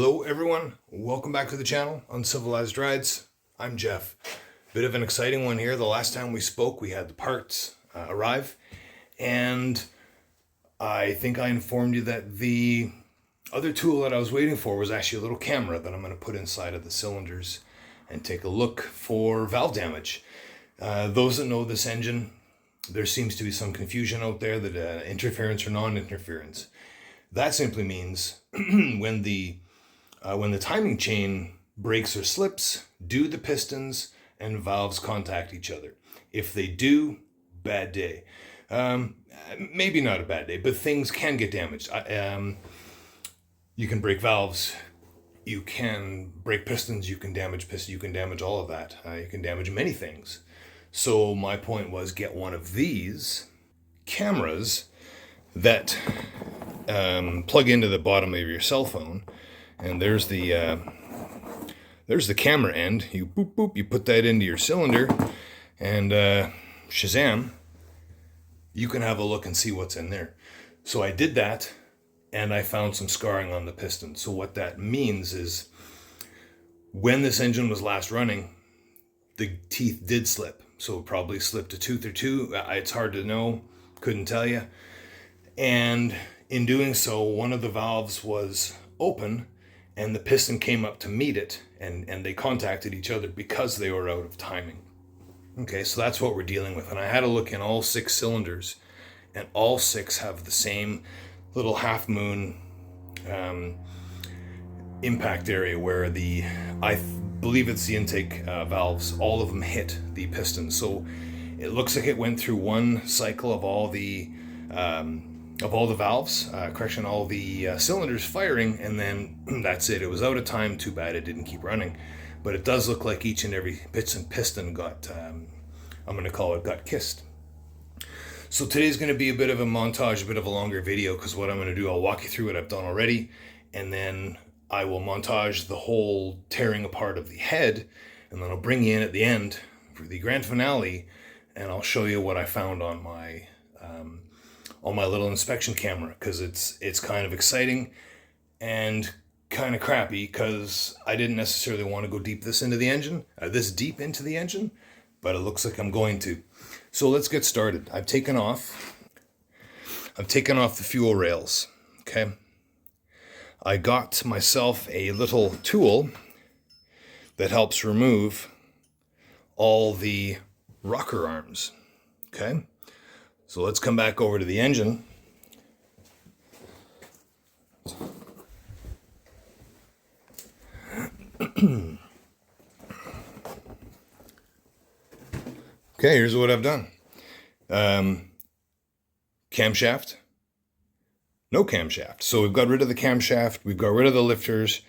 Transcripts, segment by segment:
Hello everyone, welcome back to the channel, Uncivilized Rides. I'm Jeff. Bit of an exciting one here. The last time we spoke we had the parts arrive, and I think I informed you that the other tool that I was waiting for was actually a little camera that I'm going to put inside of the cylinders and take a look for valve damage. Those that know this engine, there seems to be some confusion out there that interference or non-interference. That simply means when the timing chain breaks or slips, do the pistons and valves contact each other? If they do, bad day. Maybe not a bad day, but things can get damaged. You can break valves, you can break pistons, you can damage pistons, you can damage all of that. You can damage many things. So my point was, get one of these cameras that plug into the bottom of your cell phone, and there's the camera end. You boop boop, you put that into your cylinder, and shazam, you can have a look and see what's in there. So I did that, and I found some scarring on the piston. So what that means is, when this engine was last running, the teeth did slip. So it probably slipped a tooth or two. It's hard to know, couldn't tell you. And in doing so, one of the valves was open, and the piston came up to meet it, and they contacted each other because they were out of timing. Okay, so that's what we're dealing with. And I had a look in all 6 cylinders, and all 6 have the same little half moon impact area where I believe it's the intake valves, all of them hit the piston. So it looks like it went through one cycle of all the valves, all the cylinders firing, and then that's it. It was out of time. Too bad it didn't keep running. But it does look like each and every piston got, I'm going to call it, got kissed. So today's going to be a bit of a montage, a bit of a longer video, because what I'm going to do, I'll walk you through what I've done already, and then I will montage the whole tearing apart of the head, and then I'll bring you in at the end for the grand finale, and I'll show you what I found on my little inspection camera, because it's kind of exciting and kind of crappy, because I didn't necessarily want to go this deep into the engine, but it looks like I'm going to. So let's get started. I've taken off the fuel rails. Okay. I got myself a little tool that helps remove all the rocker arms. Okay. So let's come back over to the engine. Okay, here's what I've done. Camshaft. No camshaft. So we've got rid of the camshaft, we've got rid of the lifters,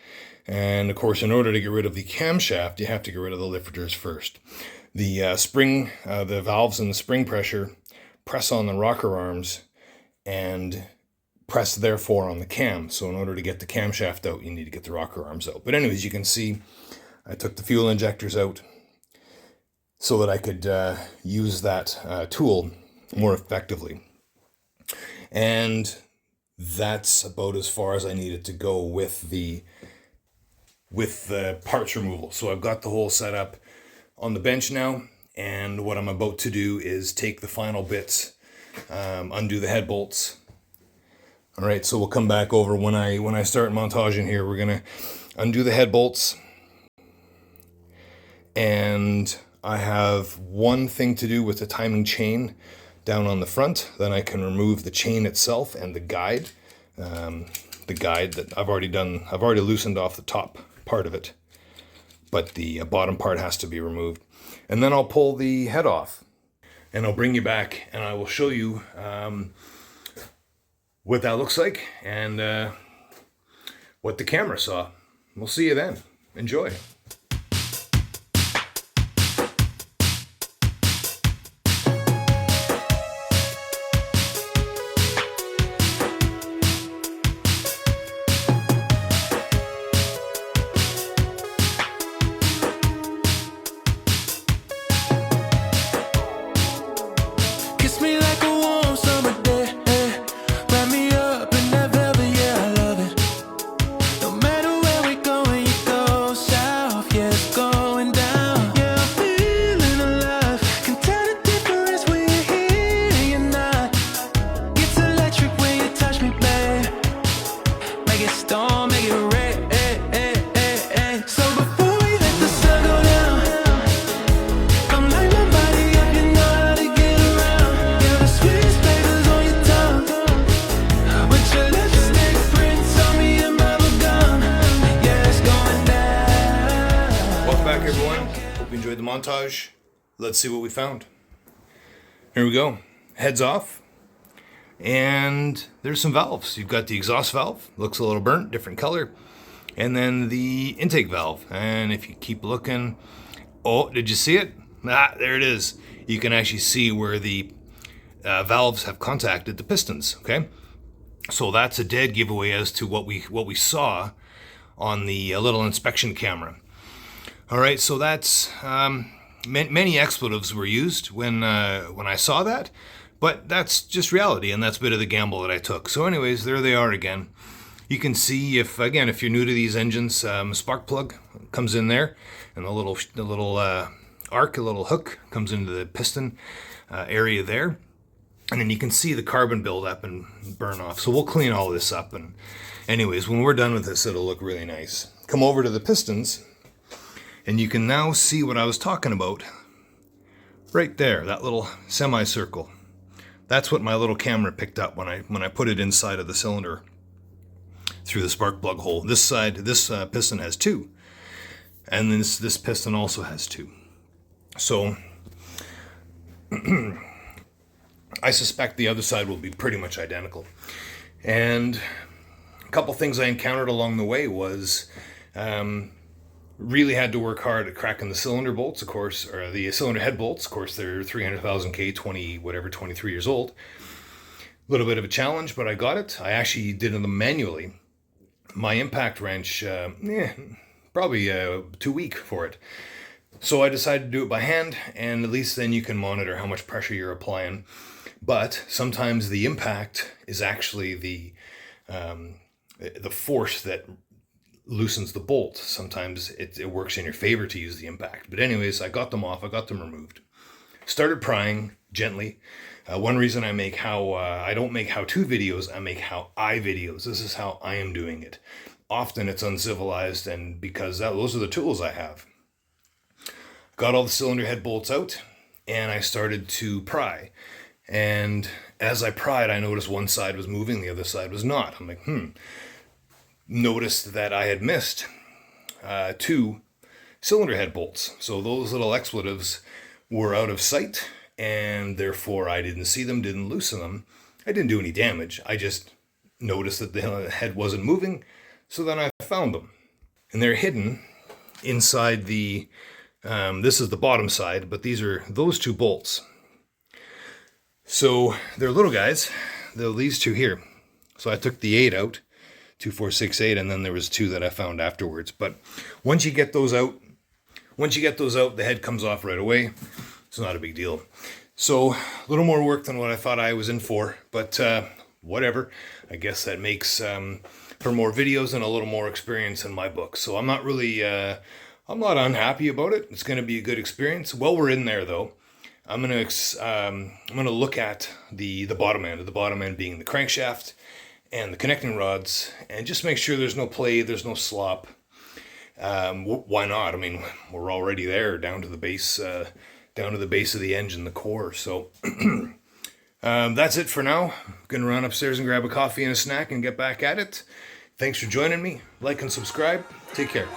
and of course, in order to get rid of the camshaft, you have to get rid of the lifters first. The spring, the valves and the spring pressure press on the rocker arms and press therefore on the cam. So in order to get the camshaft out, you need to get the rocker arms out. But anyways, you can see I took the fuel injectors out so that I could use that tool more effectively. And that's about as far as I needed to go with the parts removal. So I've got the whole setup on the bench now, and what I'm about to do is take the final bits, undo the head bolts. All right, so we'll come back over when I start montaging here. We're gonna undo the head bolts, and I have one thing to do with the timing chain down on the front. Then I can remove the chain itself and the guide. The guide that I've already loosened off the top part of it, but the bottom part has to be removed. And then I'll pull the head off, and I'll bring you back, and I will show you what that looks like and what the camera saw. We'll see you then. Enjoy. Kiss me like a warm summer day, wrap me up in that velvet, yeah, I love it. No matter where we let's see what we found. Here we go. Heads off. And there's some valves. You've got the exhaust valve, looks a little burnt, different color. And then the intake valve. And if you keep looking, oh, did you see it? Ah, there it is. You can actually see where the valves have contacted the pistons, okay? So that's a dead giveaway as to what we saw on the little inspection camera. All right, so that's many expletives were used when I saw that, but that's just reality, and that's a bit of the gamble that I took. So anyways, there they are again. You can see if you're new to these engines, spark plug comes in there, and the little arc, a little hook comes into the piston area there. And then you can see the carbon build up and burn off. So we'll clean all this up. And anyways, when we're done with this, it'll look really nice. Come over to the pistons, and you can now see what I was talking about. Right there, that little semicircle. That's what my little camera picked up when I put it inside of the cylinder through the spark plug hole. This side, this piston has two. And then this piston also has two. So I suspect the other side will be pretty much identical. And a couple things I encountered along the way was really had to work hard at cracking the cylinder bolts, of course, or the cylinder head bolts. Of course, they're 300,000 K, 23 years old. A little bit of a challenge, but I got it. I actually did them manually. My impact wrench, probably too weak for it. So I decided to do it by hand, and at least then you can monitor how much pressure you're applying. But sometimes the impact is actually the force that loosens the bolt. Sometimes it works in your favor to use the impact. But anyways, I got them off. I got them removed. Started prying gently. One reason I don't make how-to videos, I make how-I videos. This is how I am doing it. Often it's uncivilized, and because those are the tools I have. Got all the cylinder head bolts out, and I started to pry. And as I pried, I noticed one side was moving, the other side was not. I'm like, Noticed that I had missed two cylinder head bolts. So those little expletives were out of sight, and therefore I didn't see them, didn't loosen them. I didn't do any damage. I just noticed that the head wasn't moving, so then I found them. And they're hidden inside the, this is the bottom side, but these are those two bolts. So they're little guys. They're these two here. So I took the 8 out, 2, 4, 6, 8, and then there was 2 that I found afterwards. But once you get those out, the head comes off right away. It's not a big deal. So a little more work than what I thought I was in for, but whatever. I guess that makes for more videos and a little more experience in my book. So I'm not really, I'm not unhappy about it. It's going to be a good experience. While we're in there, though, I'm gonna look at the bottom end. The bottom end being the crankshaft and the connecting rods, and just make sure there's no play, there's no slop. Why not? I mean, we're already there, down to the base of the engine, the core. So that's it for now. I'm gonna run upstairs and grab a coffee and a snack and get back at it. Thanks for joining me. Like and subscribe. Take care.